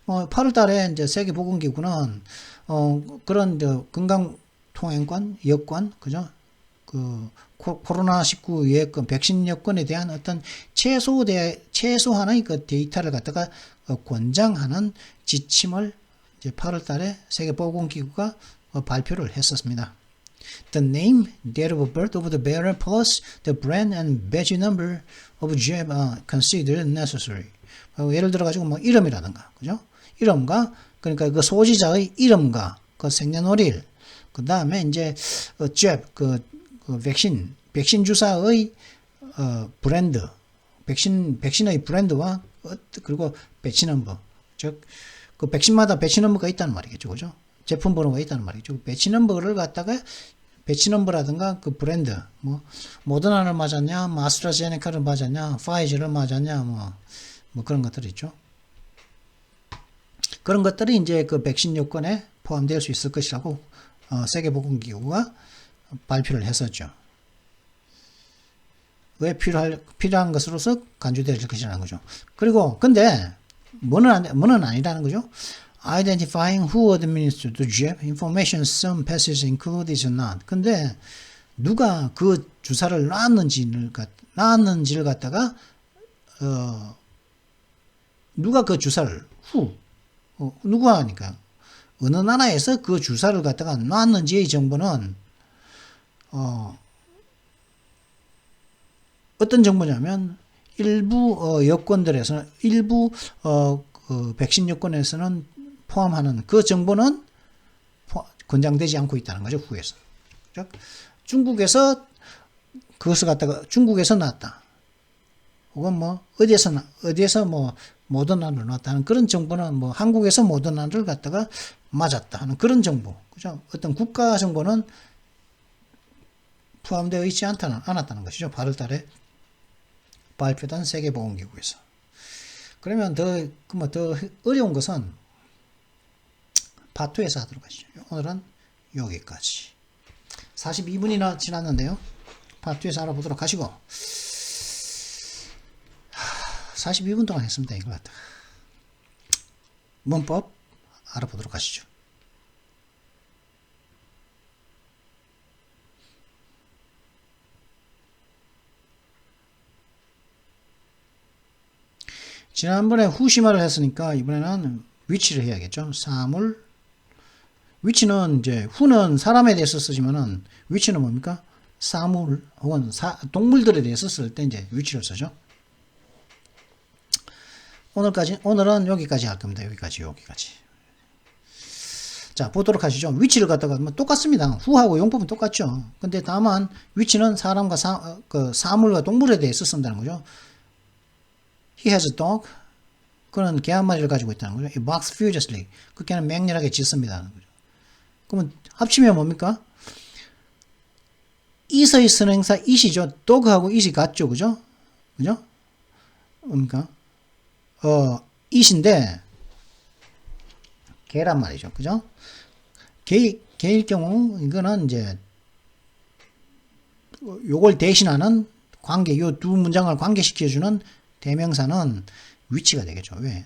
8월 달에 이제 세계보건기구는 그런 건강통행권, 여권, 그죠? 그 코로나19 여권, 백신 여권에 대한 어떤 최소한의 그 데이터를 갖다가 권장하는 지침을 이제 8월 달에 세계보건기구가 발표를 했었습니다. The name, date of birth of the bearer plus the brand and badge number of jab are considered necessary. 예를 들어 가지고 뭐 이름이라든가, 그죠? 이름과 그러니까 그 소지자의 이름과 그 생년월일, 그 다음에 이제 jab 그 백신 주사의 브랜드, 백신의 브랜드와 그리고 배치 넘버, 즉 그 백신마다 배치 넘버가 있다는 말이겠죠, 그죠? 제품 번호가 있다는 말이죠. 배치 넘버를 갖다가 배치 넘버라든가 그 브랜드, 뭐 모더나를 맞았냐, 뭐 아스트라제네카를 맞았냐, 파이저를 맞았냐, 뭐 그런 것들 있죠. 그런 것들이 이제 그 백신 요건에 포함될 수 있을 것이라고 세계보건기구가 발표를 했었죠. 왜 필요한 것으로서 간주될 것이라는 거죠. 그리고 근데 뭐는 아니라는 거죠. Identifying who administered the jab, information some passages include is not. 근데 누가 그 주사를 놨는지를 갖다가 누가 그 주사를 누가 하니까 어느 나라에서 그 주사를 갖다가 놨는지의 정보는 어떤 정보냐면 일부 여권들에서는 일부 그 백신 여권에서는 포함하는 그 정보는 권장되지 않고 있다는 거죠. 후에서. 중국에서 그것을 갖다가 중국에서 났다. 혹은 뭐 어디에서 뭐 모더나를 놨다는 그런 정보는 뭐 한국에서 모더나를 갖다가 맞았다 하는 그런 정보. 그죠? 어떤 국가 정보는 포함되어 있지 않았다는 것이죠. 8월 달에 발표된 세계보건기구에서. 그러면 더 어려운 것은 파트에서 하도록 하시죠. 오늘은 여기까지. 42분이나 지났는데요. 파트에서 알아보도록 하시고 42분 동안 했습니다. 이걸 갖다가 문법 알아보도록 하시죠. 지난번에 후시마를 했으니까 이번에는 위치를 해야겠죠. 사물. 위치는 이제 후는 사람에 대해서 쓰지만은 위치는 뭡니까? 사물 혹은 동물들에 대해서 쓸 때 이제 위치를 쓰죠. 오늘은 여기까지 할 겁니다. 여기까지. 자, 보도록 하시죠. 위치를 갖다가 뭐 똑같습니다. 후하고 용법은 똑같죠. 근데 다만 위치는 사람과 사물과 동물에 대해서 쓴다는 거죠. He has a dog. 그는 개 한 마리를 가지고 있다는 거죠. He barks furiously. 그 개는 맹렬하게 짖습니다. 그러면 합치면 뭡니까? is의 선행사 it이죠. dog하고 it이 같죠. 그죠? 뭡니까? it인데 개란 말이죠. 그죠? 개일 경우 이거는 이제 요걸 대신하는 관계, 요 두 문장을 관계시켜주는 대명사는 위치가 되겠죠. 왜?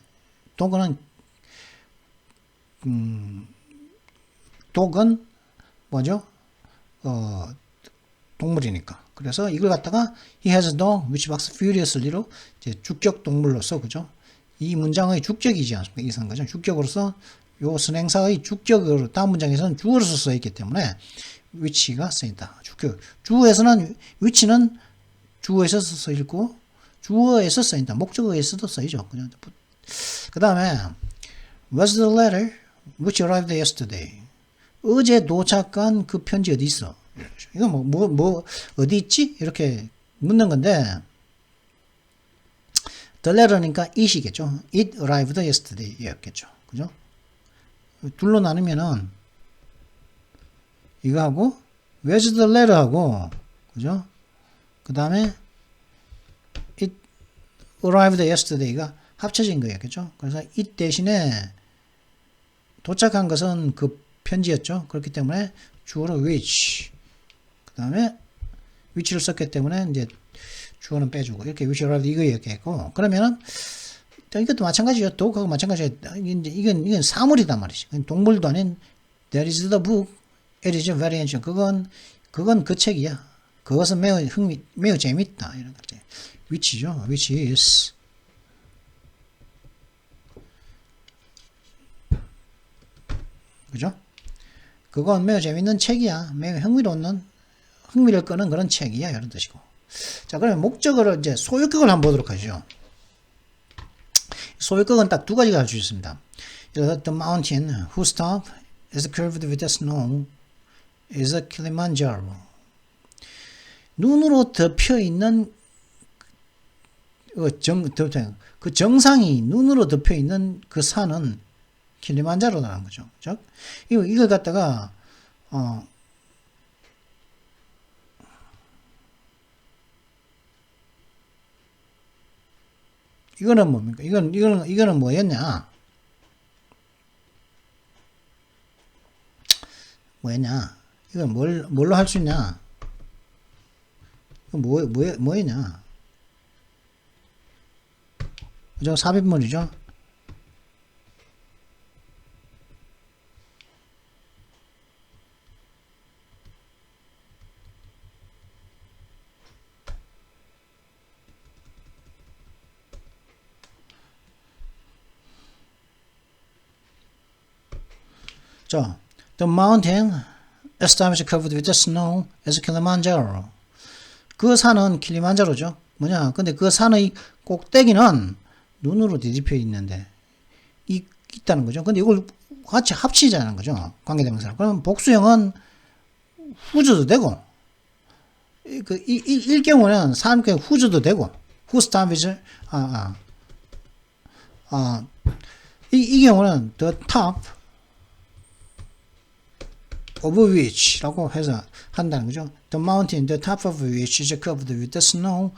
독은 뭐죠? 동물이니까. 그래서 이걸 갖다가 he has a dog which barks furiously로 이제 주격 동물로서, 그죠? 이 문장의 주격이지 않습니까? 이상 거죠. 주격으로서 요 선행사의 주격으로 다음 문장에서는 주어로서 써 있기 때문에 위치가 쓰인다. 주격. 주어에서는 위치는 주어에서 써 있고 주어에서 쓰인다. 목적어에서도 쓰이죠. 그 다음에 was the letter which arrived yesterday. 어제 도착한 그 편지 어디 있어? 이거 어디 있지? 이렇게 묻는 건데 the letter니까 it이겠죠. It arrived yesterday 였겠죠. 그죠? 둘로 나누면은 이거하고 where's the letter 하고, 그죠? 그 다음에 it arrived yesterday가 합쳐진 거였겠죠. 그래서 it 대신에 도착한 것은 그 편지였죠. 그렇기 때문에 주어로 which. 그 다음에 which를 썼기 때문에 이제 주어는 빼주고 이렇게 which arrived 이거였겠고 그러면은 또 이것도 마찬가지죠. 또 그거 마찬가지예요. 이건 사물이단 말이지. 동물도 아닌 there is the book. It is very ancient. 그건 그 책이야. 그것은 매우 재밌다. 이런 거지. which죠. which is. 그죠? 그건 매우 재밌는 책이야. 매우 흥미를 끄는 그런 책이야. 이런 뜻이고. 자, 그러면 목적어를 이제 소유격을 한번 보도록 하죠. 소유격은 딱 두 가지가 할 수 있습니다. The mountain whose top is covered with the snow is a Kilimanjaro. 눈으로 덮여 있는 그 정상이 눈으로 덮여 있는 그 산은 킬리만자로라는 거죠. 그죠? 이걸 갖다가 이거는 뭡니까? 이거는 뭐였냐? 이건 뭘로 할 수 있냐? 이건 뭐였냐? 그죠? 삽입물이죠? 자, the mountain established covered with the snow is Kilimanjaro. 그 산은 킬리만자로죠. 뭐냐? 근데 그 산의 꼭대기는 눈으로 뒤집혀 있는데 있다는 거죠. 근데 이걸 같이 합치자는 거죠. 관계대명사. 그럼 복수형은 whose도 되고 일 경우는 산그 whose도 되고 whose top is 이 경우는 the top of which 라고 해서 한다는 거죠. The mountain, the top of which is covered with the snow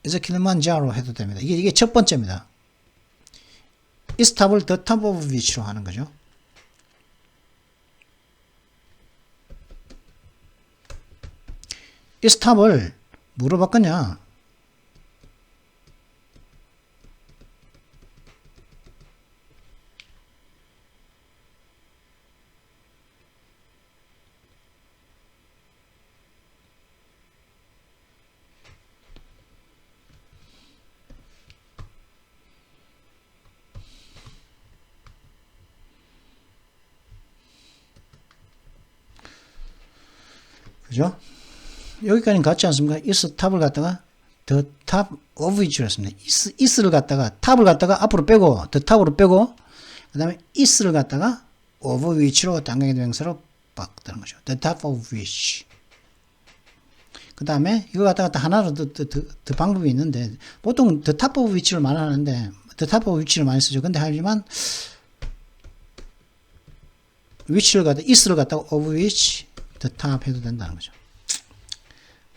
is a Kilimanjaro 해도 됩니다. 이게 첫 번째입니다. is top을 the top of which로 하는 거죠. is top을 뭐로 바꿨냐? 그죠? 여기까지는 같지 않습니까? is 탑을 갖다가 the top of which로 했습니다. is를 갖다가 탑을 갖다가 앞으로 빼고 the top으로 빼고 그 다음에 is를 갖다가 of which로 단강의 대명사로 바꾸는 거죠. the top of which. 그 다음에 이거 갖다가 또 하나로 더 방법이 있는데 보통 the top of which를 말하는데 the top of which를 많이 쓰죠. 근데 하지만 which를 갖다 is를 갖다가 of which the top 해도 된다는 거죠.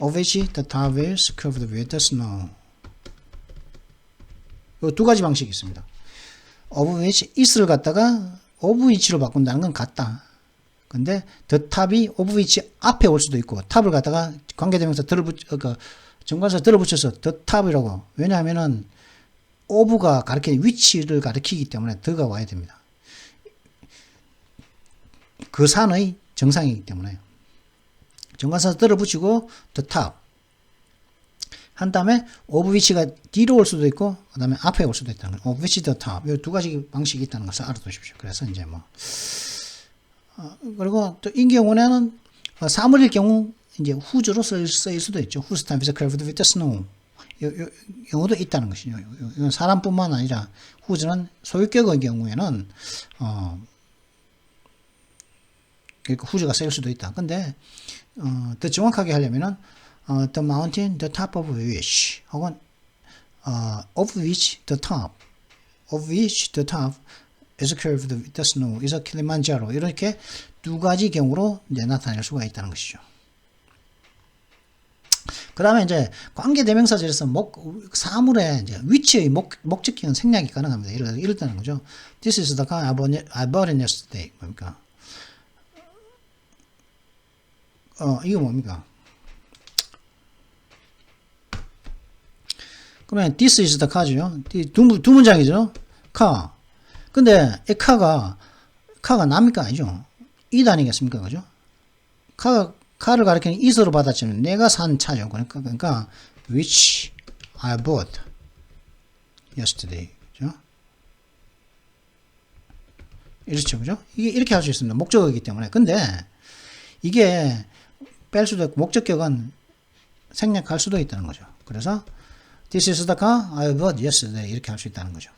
of which the top is covered with the snow. 이 두 가지 방식이 있습니다. of which is를 갖다가 of which로 바꾼다는 건 같다. 근데 the top이 of which 앞에 올 수도 있고 탑을 갖다가 관계대명사 정관사 들어붙여서 the top이라고. 왜냐하면은 of가 가리키는 위치를 가리키기 때문에 the가 와야 됩니다. 그 산의 정상이기 때문에 정관사 들어붙이고 the top 한 다음에 of which가 뒤로 올 수도 있고 그 다음에 앞에 올 수도 있다는 거예요. of which the top 이 두 가지 방식이 있다는 것을 알아두십시오. 그래서 이제 뭐 그리고 또 이 경우에는 사물일 경우 이제 whose로 쓰일 수도 있죠. whose top is covered with the snow 이 경우도 있다는 것이죠. 이건 사람뿐만 아니라 whose는 소유격의 경우에는 그러니까 whose가 쓰일 수도 있다. 근데 더 정확하게 하려면은 the mountain, the top of which 혹은 of which the top is covered with the snow is a Kilimanjaro 이렇게 두 가지 경우로 이제 나타낼 수가 있다는 것이죠. 그 다음에 이제 관계대명사절에서 사물의 이제 위치의 목적격은 생략이 가능합니다. 이럴 때는 거죠. This is the car I bought it yesterday. 뭡니까? 이거 뭡니까? 그러면 this is the car죠. 두 문장이죠. car. 근데 이 car가 납니까? 아니죠. 이 단위겠습니까? 그죠? car를 가리키는 is로 받았지만 내가 산 차죠. 그러니까 which I bought yesterday. 그죠? 이렇죠. 그죠? 이게 이렇게 할 수 있습니다. 목적어이기 때문에. 근데 이게 뺄 수도 있고 목적격은 생략할 수도 있다는 거죠. 그래서 This is the car I bought yesterday 이렇게 할 수 있다는 거죠.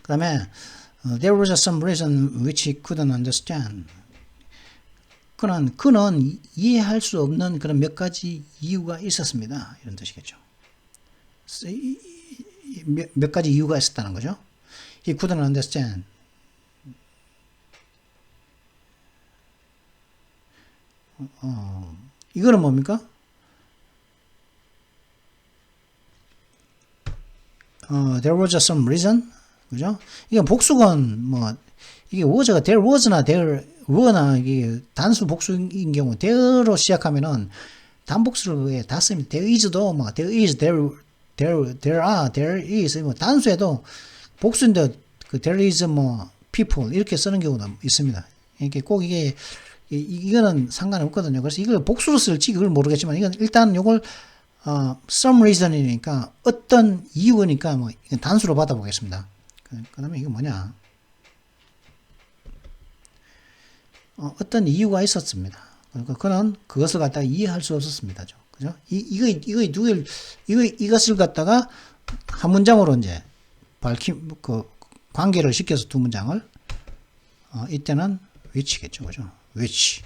그 다음에 There was some reason which he couldn't understand. 그는 이해할 수 없는 그런 몇 가지 이유가 있었습니다. 이런 뜻이겠죠. 몇 가지 이유가 있었다는 거죠. He couldn't understand. 이거는 뭡니까? There was some reason. 그죠? 이게 복수건, 이게 was가 there was나 there were나 이게 단수 복수인 경우, there로 시작하면은 단복수를 다 씁니다. There is도, there is, there are, there is, 단수에도 복수인데, there is, people, 이렇게 쓰는 경우도 있습니다. 이게 꼭 이거는 상관없거든요. 그래서 이걸 복수로 쓸지 그걸 모르겠지만, 이건 일단 요걸, some reason이니까, 어떤 이유니까, 이건 단수로 받아보겠습니다. 그 다음에 이거 뭐냐. 어떤 이유가 있었습니다. 그러니까 그는 그것을 갖다가 이해할 수 없었습니다. 그죠? 이것을 갖다가 한 문장으로 이제 관계를 시켜서 두 문장을, 이때는 which겠죠. 그죠? which.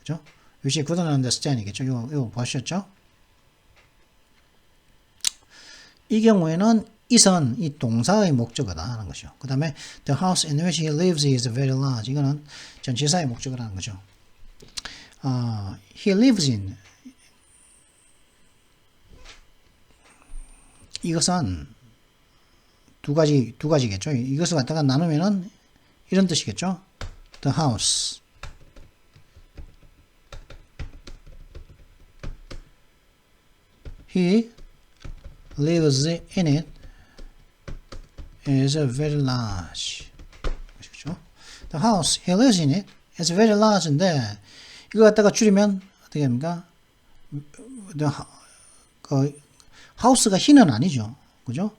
그죠? which couldn't understand이겠죠. 이거 보셨죠? 이 경우에는 it은 이 동사의 목적어다 하는 것이죠. 그 다음에 the house in which he lives is very large. 이거는 전치사의 목적어라는 거죠. He lives in. 이것은 두 가지겠죠. 이것을 갖다가 나누면은 이런 뜻이겠죠. The house. He lives in it is very large. The house he lives in it is very large인데 이거 갖다가 줄이면 어떻게 됩니까? house가 he는 아니죠. 그죠?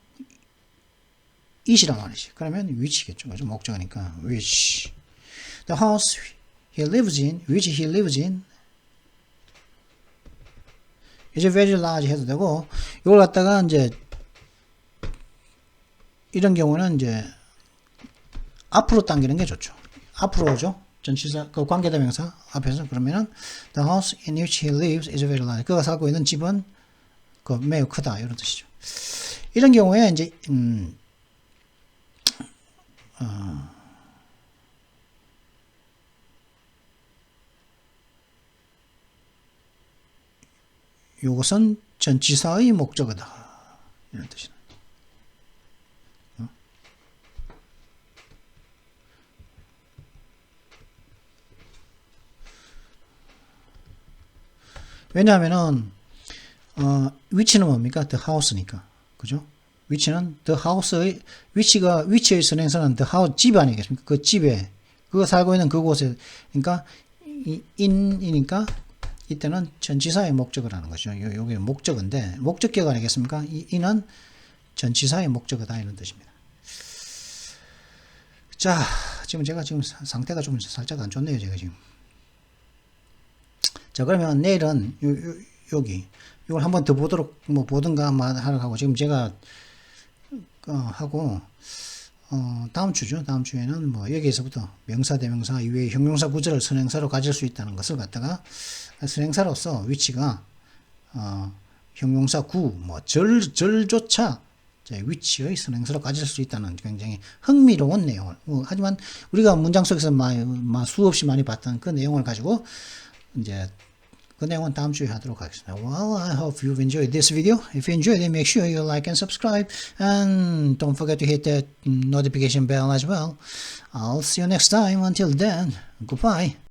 it이란 말이지. 그러면 which겠죠. 그죠? 목적어니까 which. The house he lives in, which he lives in is very large 해도 되고 이걸 갖다가 이제 이런 경우는 이제 앞으로 당기는 게 좋죠. 앞으로죠. 전치사 관계대명사 앞에서 그러면은 the house in which he lives is very large. 그가 살고 있는 집은 매우 크다 이런 뜻이죠. 이런 경우에 이제 이것은 전치사의 목적어다 이런 뜻이다. 왜냐하면은 위치는 뭡니까? the house니까. 그죠? 위치는 the house의 위치의 선행사는 the house 집 아니겠습니까? 그 집에 그거 살고 있는 그곳에 그러니까 in이니까 이때는 전치사의 목적어라는 거죠. 요게 목적어인데 목적격 아니겠습니까? 이는 전치사의 목적어다 이런 뜻입니다. 자, 지금 제가 상태가 좀 살짝 안 좋네요, 제가 지금. 자, 그러면 내일은 여기 이걸 한번 더 보도록 보든가 하러 가고 지금 제가 하고 다음 주죠. 다음 주에는 여기에서부터 명사 대명사 이외의 형용사 구조를 선행사로 가질 수 있다는 것을 갖다가 선행사로서 위치가 형용사 구 절조차 위치의 선행사로 가질 수 있다는 굉장히 흥미로운 내용을 하지만 우리가 문장 속에서 수없이 많이 봤던 그 내용을 가지고 이제 그 내용은 다음 주에 하도록 하겠습니다. Well, I hope you've enjoyed this video. If you enjoyed it, make sure you like and subscribe. And don't forget to hit that notification bell as well. I'll see you next time. Until then, goodbye.